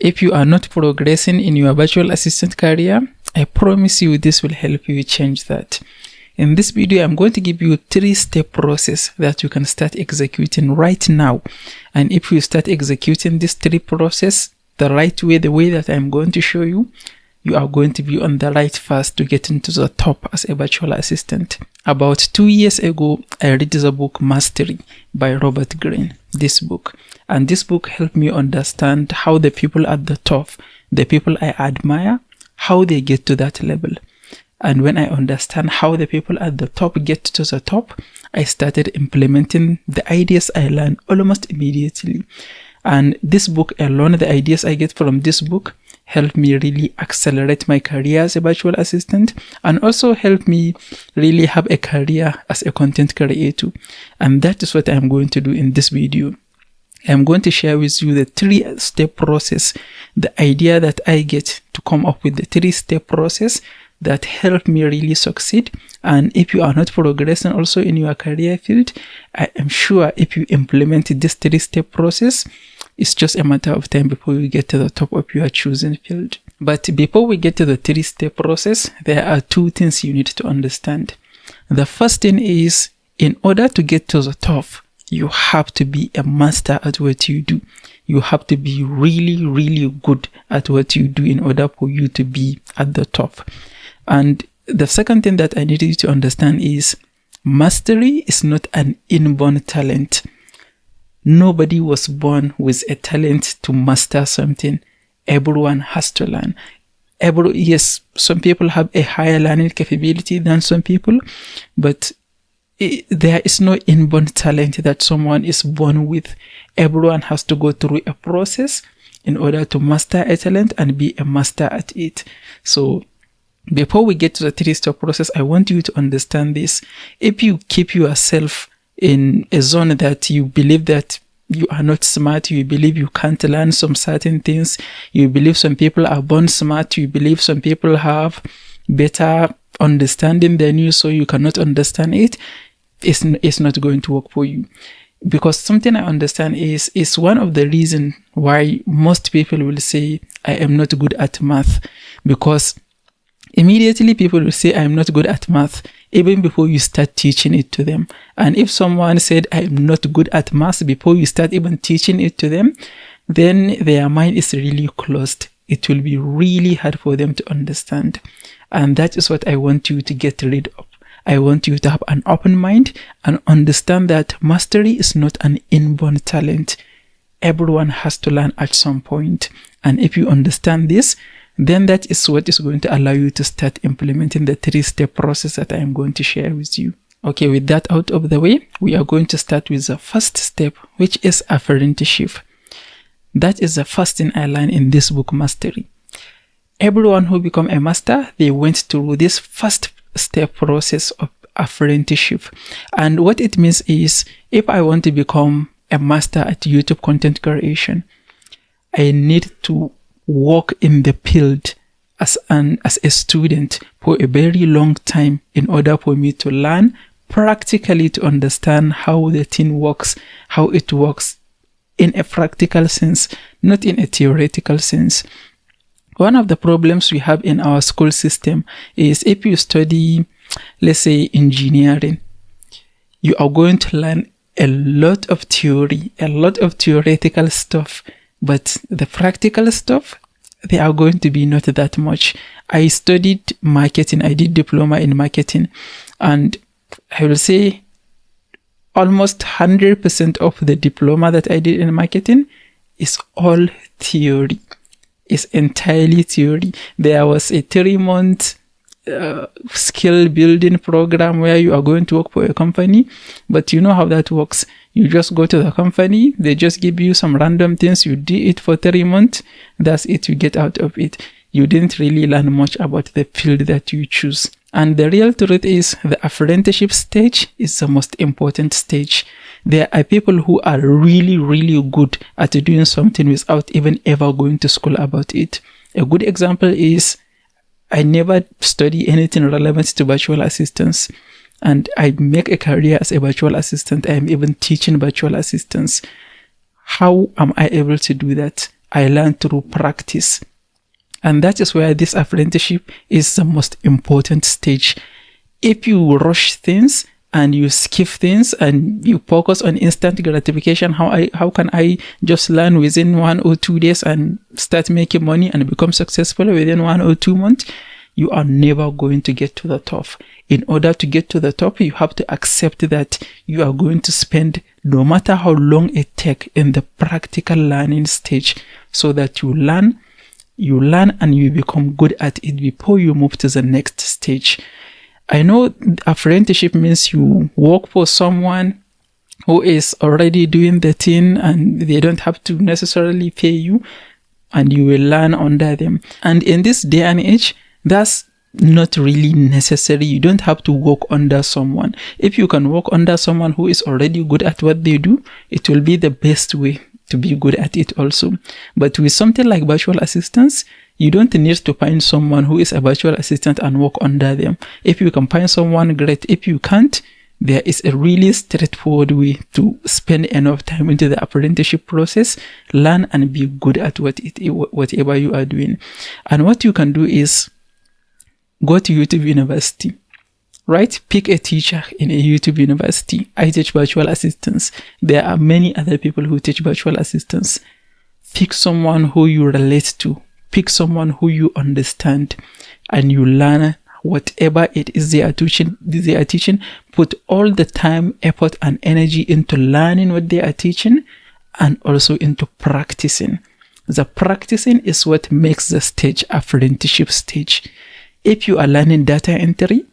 If you are not progressing in your virtual assistant career, I promise you this will help you change that. In this video, I'm going to give you a 3-step process that you can start executing right now. And if you start executing this 3 process the right way, the way that I'm going to show you, you are going to be on the right path to get into the top as a virtual assistant. About 2 years ago, I read the book Mastery by Robert Greene, this book. And this book helped me understand how the people at the top, the people I admire, how they get to that level. And when I understand how the people at the top get to the top, I started implementing the ideas I learned almost immediately. And this book alone, the ideas I get from this book, helped me really accelerate my career as a virtual assistant, and also helped me really have a career as a content creator. And that is what I'm going to do in this video. I'm going to share with you the 3-step process, the idea that I get to come up with the 3-step process that helped me really succeed. And if you are not progressing also in your career field, I am sure if you implement this 3-step process, it's just a matter of time before you get to the top of your chosen field. But before we get to the 3-step process, there are 2 things you need to understand. The first thing is, in order to get to the top, you have to be a master at what you do. You have to be really, really good at what you do in order for you to be at the top. And the second thing that I need you to understand is, mastery is not an inborn talent. Nobody was born with a talent to master something. Everyone has to learn. Yes, some people have a higher learning capability than some people, but there is no inborn talent that someone is born with. Everyone has to go through a process in order to master a talent and be a master at it. So before we get to the 3-step process, I want you to understand this. If you keep yourself in a zone that you believe that you are not smart, you believe you can't learn some certain things, you believe some people are born smart, you believe some people have better understanding than you, so you cannot understand it, it's not going to work for you. Because something I understand is one of the reasons why most people will say, I am not good at math, because immediately people will say, I am not good at math, even before you start teaching it to them. And if someone said, I am not good at math, before you start even teaching it to them, then their mind is really closed. It will be really hard for them to understand. And that is what I want you to get rid of. I want you to have an open mind and understand that mastery is not an inborn talent. Everyone has to learn at some point. And if you understand this, then that is what is going to allow you to start implementing the 3-step process that I am going to share with you. Okay, with that out of the way, we are going to start with the first step, which is apprenticeship. That is the first thing I learned in this book, Mastery. Everyone who become a master, they went through this first step process of apprenticeship. And what it means is, if I want to become a master at YouTube content creation, I need to work in the field as a student for a very long time in order for me to learn practically, to understand how the thing works, how it works in a practical sense, not in a theoretical sense. One of the problems we have in our school system is, if you study, let's say, engineering, you are going to learn a lot of theory, a lot of theoretical stuff, but the practical stuff, they are going to be not that much. I studied marketing. I did diploma in marketing, and I will say almost 100% of the diploma that I did in marketing is all theory. It's entirely theory. There was a 3-month skill building program where you are going to work for a company, but you know how that works. You just go to the company, they just give you some random things, you do it for 3 months, that's it, you get out of it. You didn't really learn much about the field that you choose. And the real truth is, the apprenticeship stage is the most important stage. There are people who are really, really good at doing something without even ever going to school about it. A good example is, I never study anything relevant to virtual assistance, and I make a career as a virtual assistant. I am even teaching virtual assistants. How am I able to do that? I learn through practice. And that is where this apprenticeship is the most important stage. If you rush things and you skip things and you focus on instant gratification, how can I just learn within 1 or 2 days and start making money and become successful within 1 or 2 months? You are never going to get to the top. In order to get to the top, you have to accept that you are going to spend, no matter how long it takes, in the practical learning stage, so that you learn and you become good at it before you move to the next stage. I know apprenticeship means you work for someone who is already doing the thing and they don't have to necessarily pay you, and you will learn under them. And in this day and age, that's not really necessary. You don't have to work under someone. If you can work under someone who is already good at what they do, it will be the best way to be good at it also. But with something like virtual assistants, you don't need to find someone who is a virtual assistant and work under them. If you can find someone, great. If you can't, there is a really straightforward way to spend enough time into the apprenticeship process, learn and be good at whatever you are doing. And what you can do is go to YouTube University, right? Pick a teacher in a YouTube University. I teach virtual assistants. There are many other people who teach virtual assistants. Pick someone who you relate to. Pick someone who you understand, and you learn whatever it is they are teaching. Put all the time, effort, and energy into learning what they are teaching, and also into practicing. The practicing is what makes the stage apprenticeship stage. If you are learning data entry,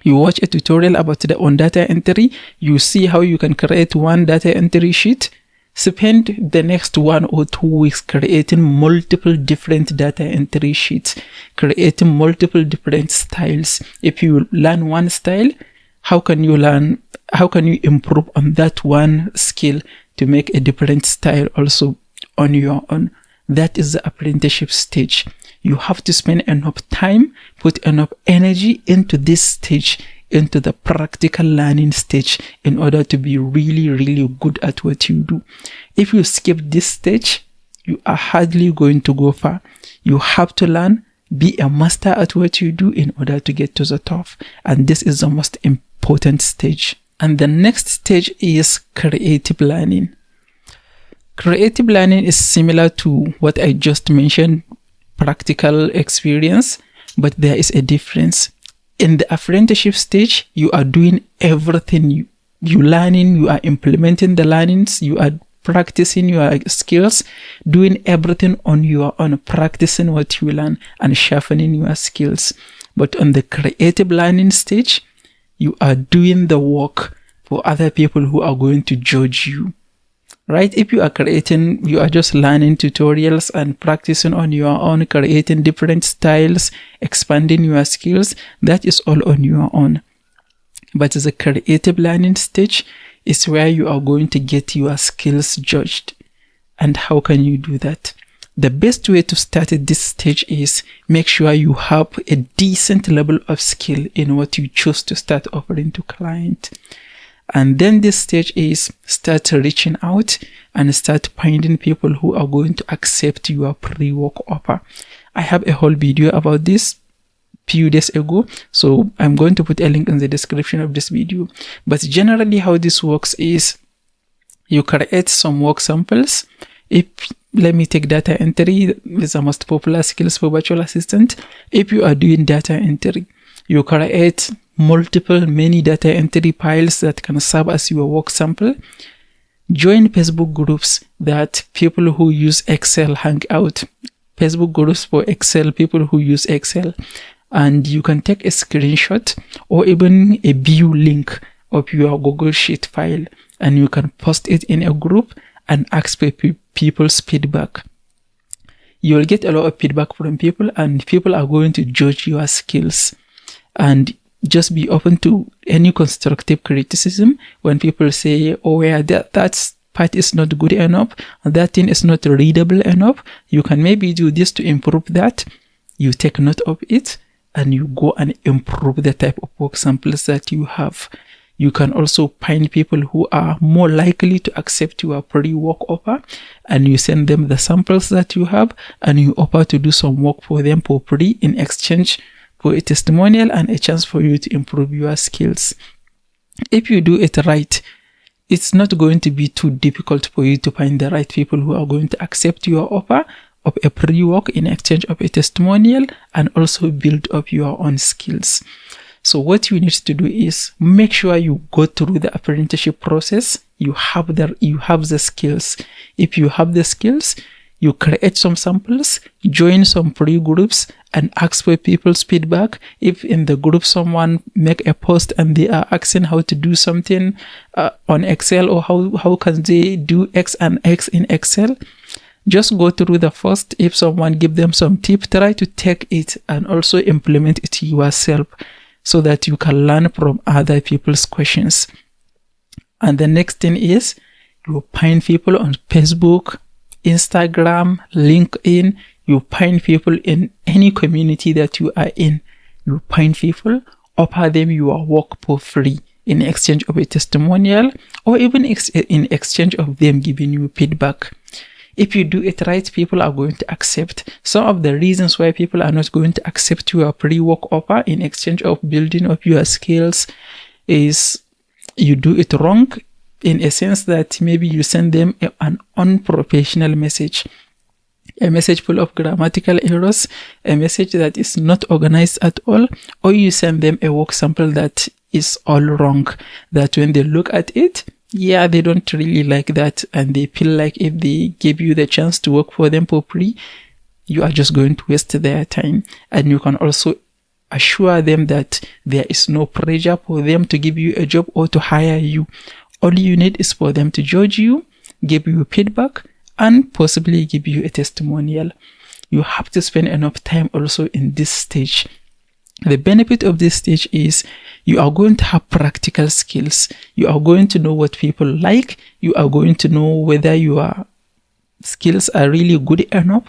you watch a tutorial about data entry, you see how you can create one data entry sheet. Spend the next 1 or 2 weeks creating multiple different data entry sheets, creating multiple different styles. If you learn one style, how can you improve on that one skill to make a different style also on your own? That is the apprenticeship stage. You have to spend enough time, put enough energy into this stage, into the practical learning stage, in order to be really, really good at what you do. If you skip this stage, you are hardly going to go far. You have to learn, be a master at what you do in order to get to the top. And this is the most important stage. And the next stage is creative learning. Creative learning is similar to what I just mentioned, practical experience, but there is a difference. In the apprenticeship stage, you are doing everything. You learning, you are implementing the learnings, you are practicing your skills, doing everything on your own, practicing what you learn and sharpening your skills. But on the creative learning stage, you are doing the work for other people who are going to judge you. Right? If you are creating, you are just learning tutorials and practicing on your own, creating different styles, expanding your skills, that is all on your own. But the creative learning stage is where you are going to get your skills judged. And how can you do that? The best way to start at this stage is make sure you have a decent level of skill in what you choose to start offering to clients. And then this stage is start reaching out and start finding people who are going to accept your pre-work offer. I have a whole video about this few days ago, so I'm going to put a link in the description of this video. But generally how this works is you create some work samples. Let me take data entry, is the most popular skills for virtual assistant. If you are doing data entry, you create many data entry files that can serve as your work sample. Join Facebook groups that people who use Excel hang out. Facebook groups for Excel, people who use Excel. And you can take a screenshot or even a view link of your Google Sheet file, and you can post it in a group and ask for people's feedback. You will get a lot of feedback from people, and people are going to judge your skills. And just be open to any constructive criticism. When people say, oh yeah, that part is not good enough, that thing is not readable enough, you can maybe do this to improve that. You take note of it and you go and improve the type of work samples that you have. You can also find people who are more likely to accept your pre-work offer, and you send them the samples that you have, and you offer to do some work for them for free in exchange for a testimonial and a chance for you to improve your skills. If you do it right, it's not going to be too difficult for you to find the right people who are going to accept your offer of a pre-work in exchange of a testimonial, and also build up your own skills. So what you need to do is make sure you go through the apprenticeship process. You have the skills. If you have the skills, you create some samples, join some pre-groups, and ask for people's feedback. If in the group someone make a post and they are asking how to do something on Excel, or how can they do X and X in Excel, just go through the first. If someone give them some tip, try to take it and also implement it yourself, so that you can learn from other people's questions. And the next thing is, you find people on Facebook, Instagram, LinkedIn. You find people in any community that you are in. You find people, offer them your work for free in exchange of a testimonial, or even in exchange of them giving you feedback. If you do it right, people are going to accept. Some of the reasons why people are not going to accept your pre-work offer in exchange of building up your skills is you do it wrong, in a sense that maybe you send them an unprofessional message, a message full of grammatical errors, a message that is not organized at all, or you send them a work sample that is all wrong, that when they look at it, they don't really like that, and they feel like if they give you the chance to work for them for free, you are just going to waste their time. And you can also assure them that there is no pressure for them to give you a job or to hire you. All you need is for them to judge you, give you feedback, and possibly give you a testimonial. You have to spend enough time also in this stage. The benefit of this stage is you are going to have practical skills. You are going to know what people like. You are going to know whether your skills are really good enough.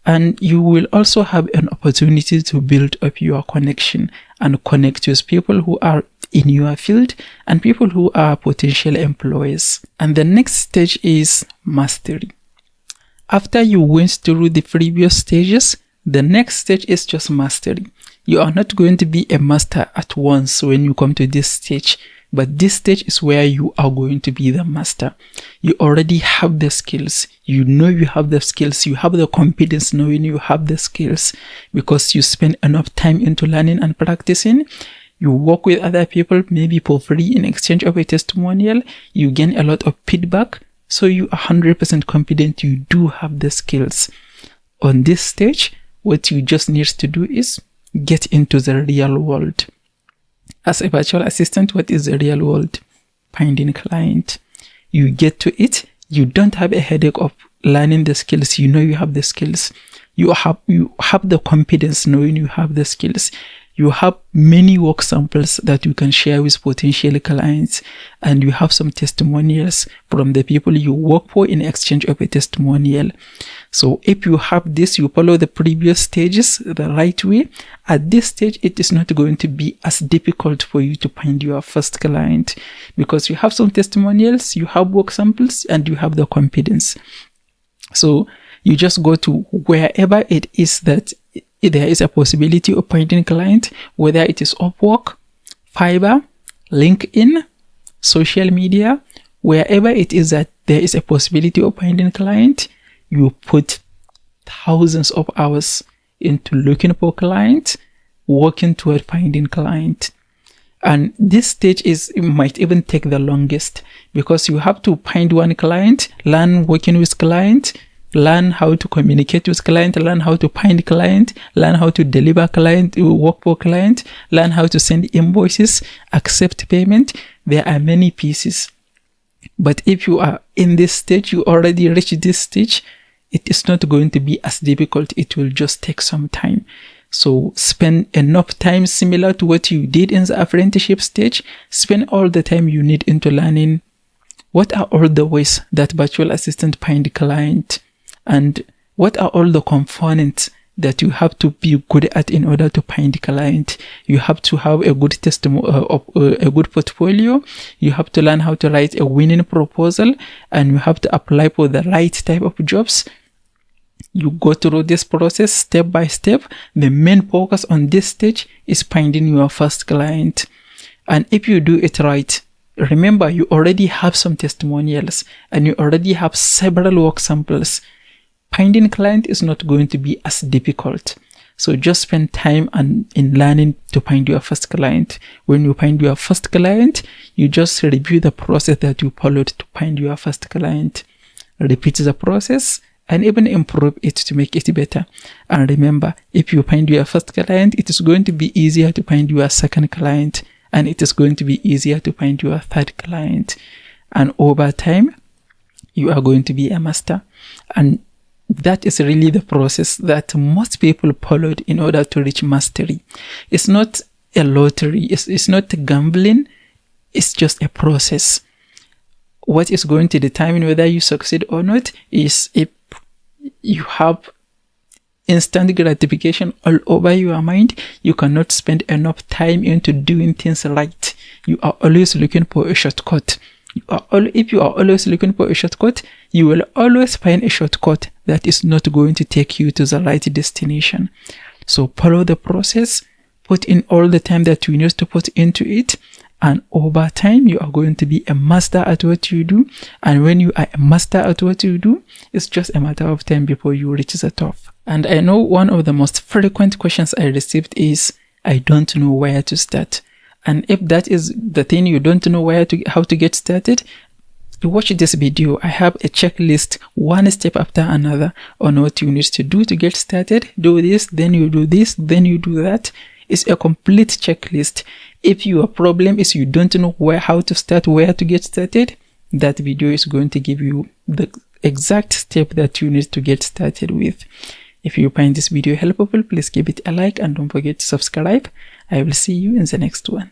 And you will also have an opportunity to build up your connection and connect with people who are in your field and people who are potential employers. And the next stage is mastery. After you went through the previous stages, the next stage is just mastery. You are not going to be a master at once when you come to this stage, but this stage is where you are going to be the master. You already have the skills. You know you have the skills. You have the confidence knowing you have the skills because you spend enough time into learning and practicing. You work with other people, maybe for free in exchange of a testimonial. You gain a lot of feedback. So you are 100% confident you do have the skills. On this stage, what you just need to do is get into the real world. As a virtual assistant, what is the real world? Finding client. You get to it. You don't have a headache of learning the skills. You know you have the skills. You have the confidence knowing you have the skills. You have many work samples that you can share with potential clients, and you have some testimonials from the people you work for in exchange of a testimonial. So if you have this, you follow the previous stages the right way, at this stage, it is not going to be as difficult for you to find your first client because you have some testimonials, you have work samples, and you have the confidence. So you just go to wherever it is that there is a possibility of finding a client, whether it is Upwork, Fiverr, LinkedIn, social media, wherever it is that there is a possibility of finding a client, you put thousands of hours into looking for clients, working toward finding client. And this stage might even take the longest because you have to find one client, learn working with client, learn how to communicate with client, learn how to find client, learn how to deliver client, work for client, learn how to send invoices, accept payment. There are many pieces. But if you are in this stage, you already reached this stage, it is not going to be as difficult. It will just take some time. So spend enough time similar to what you did in the apprenticeship stage. Spend all the time you need into learning what are all the ways that virtual assistant find client, and what are all the components that you have to be good at in order to find client. You have to have a good a good portfolio. You have to learn how to write a winning proposal, and you have to apply for the right type of jobs. You go through this process step by step. The main focus on this stage is finding your first client. And if you do it right, remember, you already have some testimonials and you already have several work samples. Finding client is not going to be as difficult. So just spend time in learning to find your first client. When you find your first client, you just review the process that you followed to find your first client. Repeat the process and even improve it to make it better. And remember, if you find your first client, it is going to be easier to find your second client, and it is going to be easier to find your third client. And over time, you are going to be a master. And that is really the process that most people followed in order to reach mastery. It's not a lottery. It's not gambling. It's just a process. What is going to determine whether you succeed or not is if you have instant gratification all over your mind. You cannot spend enough time into doing things right. You are always looking for a shortcut. If you are always looking for a shortcut, you will always find a shortcut that is not going to take you to the right destination. So follow the process, put in all the time that you need to put into it, and over time, you are going to be a master at what you do. And when you are a master at what you do, it's just a matter of time before you reach the top. And I know one of the most frequent questions I received is, I don't know where to start. And if that is the thing, you don't know how to get started, watch this video. I have a checklist, one step after another, on what you need to do to get started. Do this, then you do this, then you do that. It's a complete checklist. If your problem is you don't know how to start, where to get started, that video is going to give you the exact step that you need to get started with. If you find this video helpful, please give it a like and don't forget to subscribe. I will see you in the next one.